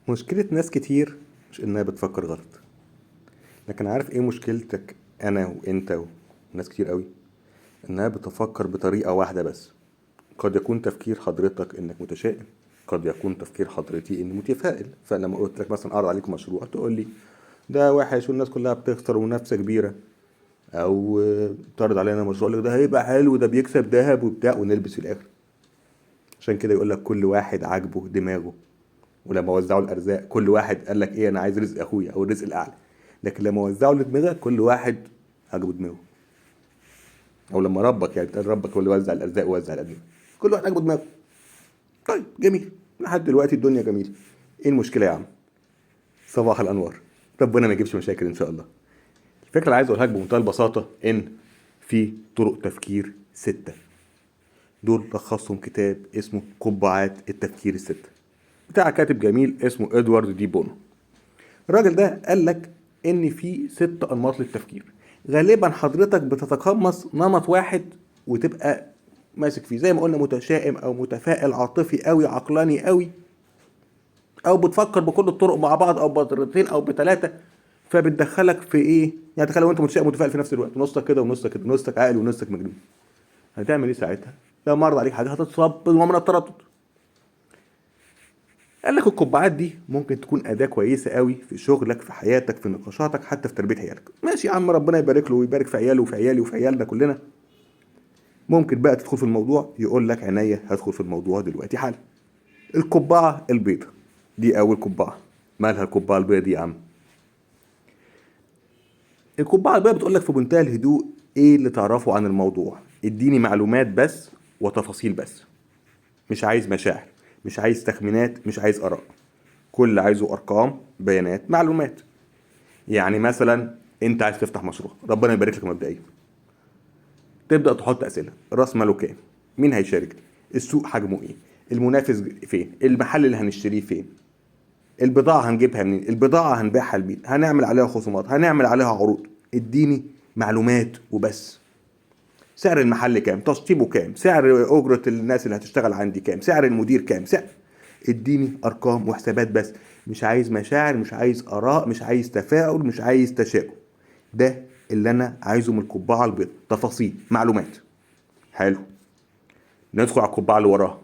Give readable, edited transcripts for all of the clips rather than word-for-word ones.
مشكلة ناس كتير مش انها بتفكر غلط، لكن عارف ايه مشكلتك انا وانت وناس كتير قوي؟ انها بتفكر بطريقة واحدة بس. قد يكون تفكير حضرتك انك متشائم، قد يكون تفكير حضرتي اني متفائل. فلما قلت لك مثلا اعرض عليك مشروع تقول لي ده وحش والناس كلها بتخسر ومنافسة كبيرة، او تعرض علينا مشروع لك ده هيبقى حلو ده بيكسب ذهب وبتاع ونلبس في الاخر. عشان كده يقول لك كل واحد عاجبه دماغه، ولما وزعوا الارزاق كل واحد قال لك ايه انا عايز رزق اخويا او الرزق الاعلى. لكن لما وزعوا لدماغك كل واحد عجبه دماغه، او لما ربك يعني بتقال ربك هو اللي وزع الارزاق ووزع الادويه، كل واحد عجبه دماغه. طيب جميل، لحد دلوقتي الدنيا جميله. ايه المشكله يا عم؟ صباح الانوار، ربنا ما يجيبش مشاكل ان شاء الله. الفكره اللي عايز اقولها لك بمنتهى البساطه ان في طرق تفكير 6. دول لخصهم كتاب اسمه قبعات التفكير ال6 بتاع كاتب جميل اسمه ادوارد دي بونو. الراجل ده قال لك ان في 6 انماط للتفكير. غالبا حضرتك بتتقمص نمط واحد وتبقى ماسك فيه، زي ما قلنا متشائم او متفائل عاطفي قوي عقلاني قوي، او بتفكر بكل الطرق مع بعض او بطريقتين او بثلاثه. فبتدخلك في ايه؟ يعني تخيل لو انت متشائم ومتفائل في نفس الوقت، نصك كده ونصك كده، نصك عاقل ونصك مجنون، هتعمل ايه ساعتها؟ لو مرض عليك حاجه هتتصاب بنوع من التردد. قال لك القبعات دي ممكن تكون أداة كويسة قوي في شغلك، في حياتك، في نقاشاتك، حتى في تربية عيالك. ماشي يا عم، ربنا يبارك له ويبارك في عياله وفي عيالي وفي عيالنا كلنا. ممكن بقى تدخل في الموضوع، يقول لك عينيا هدخل في الموضوع دلوقتي حالا. القبعة البيضة دي أول قبعة. مالها القبعة البيضة دي يا عم؟ القبعة البيضة بتقول لك في منتهى الهدوء إيه اللي تعرفه عن الموضوع. اديني معلومات بس وتفاصيل بس، مش عايز مشاعر، مش عايز تخمينات، مش عايز آراء. كل اللي عايزه أرقام، بيانات، معلومات. يعني مثلا انت عايز تفتح مشروع، ربنا يبارك لك مبدئيا، تبدا تحط اسئله: راس ماله كام؟ مين هيشاركني؟ السوق حجمه ايه؟ المنافس فين؟ المحل اللي هنشتريه فين؟ البضاعه هنجيبها منين؟ البضاعه هنبيعها لمين؟ هنعمل عليها خصومات؟ هنعمل عليها عروض؟ اديني معلومات وبس. سعر المحل كام؟ تشطيبه كام؟ سعر اجره الناس اللي هتشتغل عندي كام؟ سعر المدير كام؟ سعر. اديني ارقام وحسابات بس. مش عايز مشاعر، مش عايز اراء، مش عايز تفاؤل، مش عايز تشاؤم. ده اللي انا عايزه من القبعه البيضاء: تفاصيل، معلومات. حلو، ندخل على القبعه اللي وراها.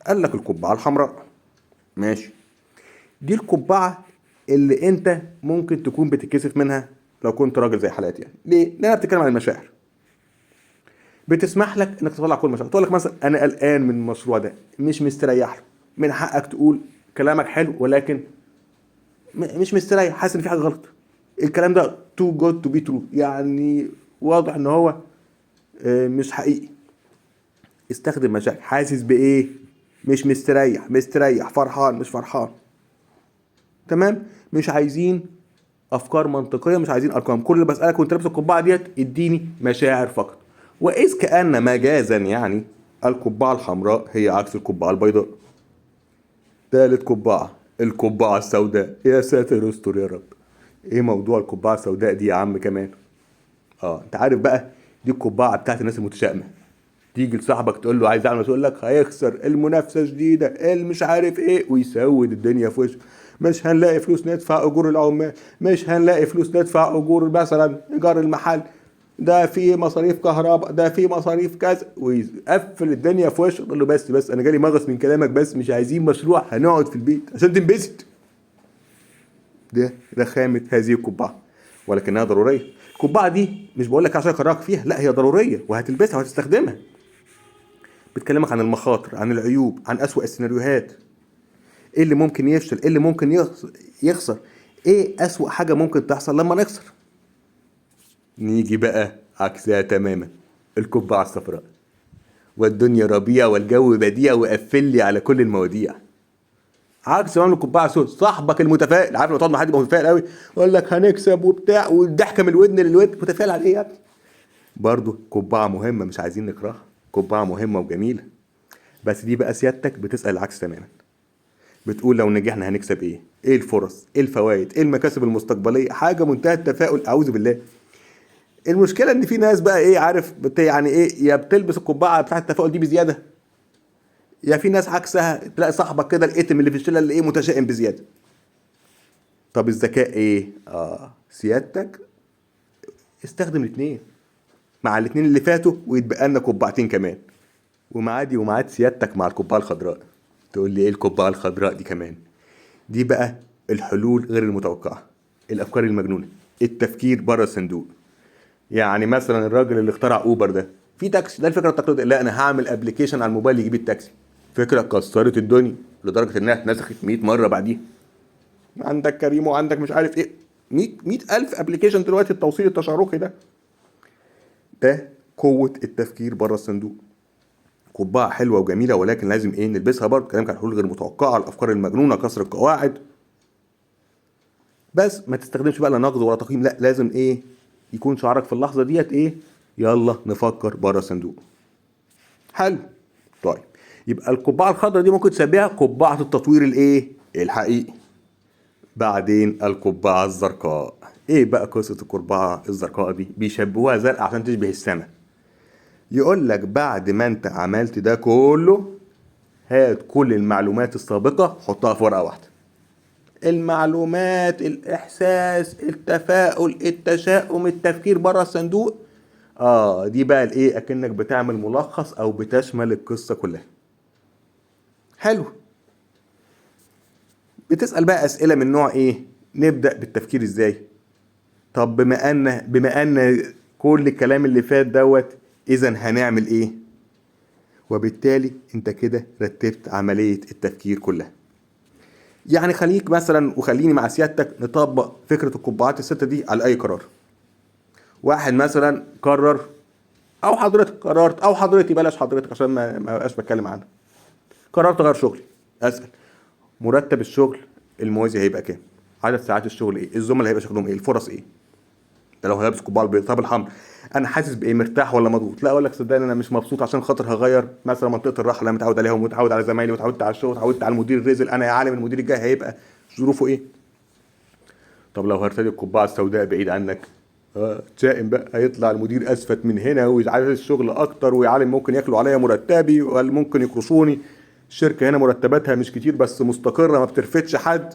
قال لك القبعه الحمراء. ماشي، دي القبعه اللي انت ممكن تكون بتتكسف منها لو كنت راجل زي حالاتي. يعني ليه؟ لانها بتتكلم عن المشاعر، بتسمح لك انك تطلع كل مشاعر. تقول لك مثلا انا قلقان من المشروع ده، مش مستريح له. من حقك تقول كلامك حلو، ولكن مش مستريح، حاسس ان في حاجه غلط. الكلام ده تو جود تو بي ترو، يعني واضح ان هو مش حقيقي. استخدم مشاعر. حاسس بايه؟ مش مستريح، مستريح، فرحان، مش فرحان. تمام. مش عايزين افكار منطقيه، مش عايزين ارقام. كل اللي بسالك وانت لابس القبعه ديت اديني مشاعر فقط. واذ كان مجازا يعني القبعه الحمراء هي عكس القبعه البيضاء. تالت قبعه القبعه السوداء. يا ساتر استر يا رب، ايه موضوع القبعه السوداء دي يا عم كمان؟ انت عارف بقى، دي القبعه بتاعت الناس المتشائمه. تيجي لصاحبك تقول له عايز اعمل، تقول لك هيخسر، المنافسه شديده، مش عارف ايه، ويسود الدنيا في وشه. مش هنلاقي فلوس ندفع اجور العمال، مش هنلاقي فلوس ندفع اجور مثلا ايجار المحل، ده في مصاريف كهرباء، ده في مصاريف كذا، ويقفل الدنيا في وشه. تقول له بس انا جالي مغص من كلامك، بس مش عايزين مشروع، هنقعد في البيت عشان تنبسط. ده رخامه هذه القبعه، ولكنها ضروريه. القبعه دي مش بقول لك عشان اكرهك فيها، لا، هي ضروريه وهتلبسها وهتستخدمها. بتكلمك عن المخاطر، عن العيوب، عن أسوأ السيناريوهات. ايه اللي ممكن يفشل، ايه اللي ممكن يخسر، ايه أسوأ حاجة ممكن تحصل لما نخسر. نيجي بقى عكسها تماما، القبعة الصفراء: والدنيا ربيع والجو بديع وقفل لي على كل المواضيع. عكس تمام القبعة السود. صاحبك المتفائل، عارف لو تقعد مع حد يبقى متفائل قوي يقول لك هنكسب وبتاع والضحكة من الودن للودن، متفائل على ايه يا ابني؟ برضه قبعة مهمة، مش عايزين نكرهها، قبعة مهمة وجميلة. بس دي بقى سيادتك بتسأل العكس تماما. بتقول لو نجحنا هنكسب ايه؟ ايه الفرص؟ ايه الفوائد؟ ايه المكاسب المستقبليه؟ حاجه منتهى التفاؤل، اعوذ بالله. المشكله ان في ناس بقى ايه، عارف يعني ايه، يا بتلبس القبعه بتاعه التفاؤل دي بزياده، يا في ناس عكسها. تلاقي صاحبك كده الاتم اللي في الشله اللي ايه، متشائم بزياده. طب الذكاء ايه؟ سيادتك استخدم الاثنين مع الاثنين اللي فاتوا، ويتبقى لنا قبعتين كمان، ومعادي ومعاد سيادتك مع القبعه الخضراء. تقول لي ايه القبعه الخضراء دي كمان؟ دي بقى الحلول غير المتوقعه، الافكار المجنونه، التفكير بره الصندوق. يعني مثلا الراجل اللي اخترع اوبر ده، في تاكسي، ده الفكره التقليديه، لا انا هعمل ابلكيشن على الموبايل يجيب التاكسي. فكره كسرت الدنيا لدرجه انها اتنسخت 100 مره بعديها. عندك كريم وعندك مش عارف ايه، 100 الف ابلكيشن دلوقتي التوصيل التشاركي ده قوه التفكير بره الصندوق. قبعه حلوه وجميله، ولكن لازم ايه نلبسها برضه. كلامك عن حلول غير متوقعه، الافكار المجنونه، كسر القواعد. بس ما تستخدمش بقى لا نقد ولا تقييم، لا لازم ايه يكون شعارك في اللحظه ديت ايه؟ يلا نفكر بره الصندوق. حلو. طيب يبقى القبعه الخضراء دي ممكن تسميها قبعه التطوير الايه الحقيقي. بعدين القبعه الزرقاء. ايه بقى قصه القبعه الزرقاء دي؟ بيشبهوها زرقاء عشان تشبه السماء. يقول لك بعد ما انت عملت ده كله، هات كل المعلومات السابقه حطها في ورقه واحده. المعلومات، الاحساس، التفاؤل، التشاؤم، التفكير بره الصندوق، دي بقى الايه، اكنك بتعمل ملخص او بتشمل القصه كلها. حلو. بتسال بقى اسئله من نوع ايه؟ نبدا بالتفكير ازاي؟ طب بما ان كل الكلام اللي فات دوت، اذا هنعمل ايه؟ وبالتالي انت كده رتبت عمليه التفكير كلها. يعني خليك مثلا، وخليني مع سيادتك نطبق فكره القبعات السته دي على اي قرار. واحد مثلا قرر، او حضرتك قررت، او حضرتي، بلاش حضرتك عشان ما بقاش بتكلم عنها. قررت اغير شغلي. اسال مرتب الشغل الموازي هيبقى كام؟ عدد ساعات الشغل ايه؟ الزملاء هيبقى شغلهم ايه؟ الفرص ايه؟ ده لو لابس قبعه البيضاء. طب الحمر، انا حاسس بايه؟ مرتاح ولا مضغوط؟ لا اقول لك صدقني انا مش مبسوط عشان خاطر هغير مثلا منطقه الراحه اللي انا متعود عليها، ومتعود على زمايلي، وتعودت على الشغل، وتعودت على المدير الرزل. انا يا عالم المدير الجاي هيبقى ظروفه ايه؟ طب لو هرتدي القبعه السوداء بعيد عنك، تشائم بقى، هيطلع المدير اسفت من هنا ويعايز الشغل اكتر، ويا عالم ممكن ياكلوا عليا مرتبي، وقال ممكن يكرشوني. الشركه هنا مرتباتها مش كتير بس مستقره، ما بترفتش حد.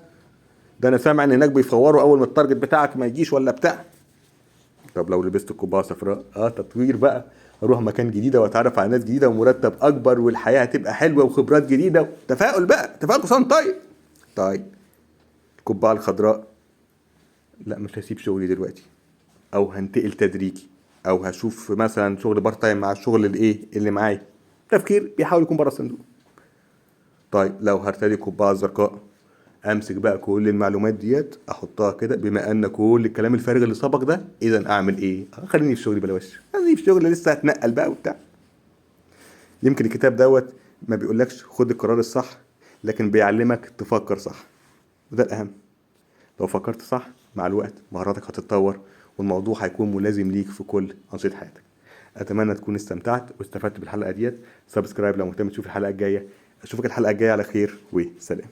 ده انا سامع ان هناك بيفوروا اول ما التارجت بتاعك ما يجيش ولا بتاع. طب لو لبست القبعه صفراء، تطوير بقى، اروح مكان جديده واتعرف على ناس جديده ومرتب اكبر، والحياه هتبقى حلوه وخبرات جديده. تفاؤل بقى، تفاؤل حسام. طيب القبعه الخضراء، لا مش هسيب شغلي دلوقتي، او هنتقل تدريجي، او هشوف مثلا شغل بارت تايم مع الشغل الايه اللي معايا. تفكير بيحاول يكون بره الصندوق. طيب لو هرتدي القبعه الزرقاء، امسك بقى كل المعلومات ديت احطها كده، بما ان كل الكلام الفارغ اللي سبق ده، اذا اعمل ايه؟ خليني في شغلي بلا وش، خليني في شغلي لسه هتنقل بقى وبتاع. يمكن الكتاب دوت ما بيقولكش خد القرار الصح، لكن بيعلمك تفكر صح، وده الاهم. لو فكرت صح مع الوقت مهاراتك هتتطور، والموضوع هيكون ملازم ليك في كل أنشطة حياتك. أتمنى تكون استمتعت واستفدت بالحلقة ديت. سبسكرايب لو مهتم تشوف الحلقة الجاية. أشوفك الحلقة الجاية على خير، وسلام.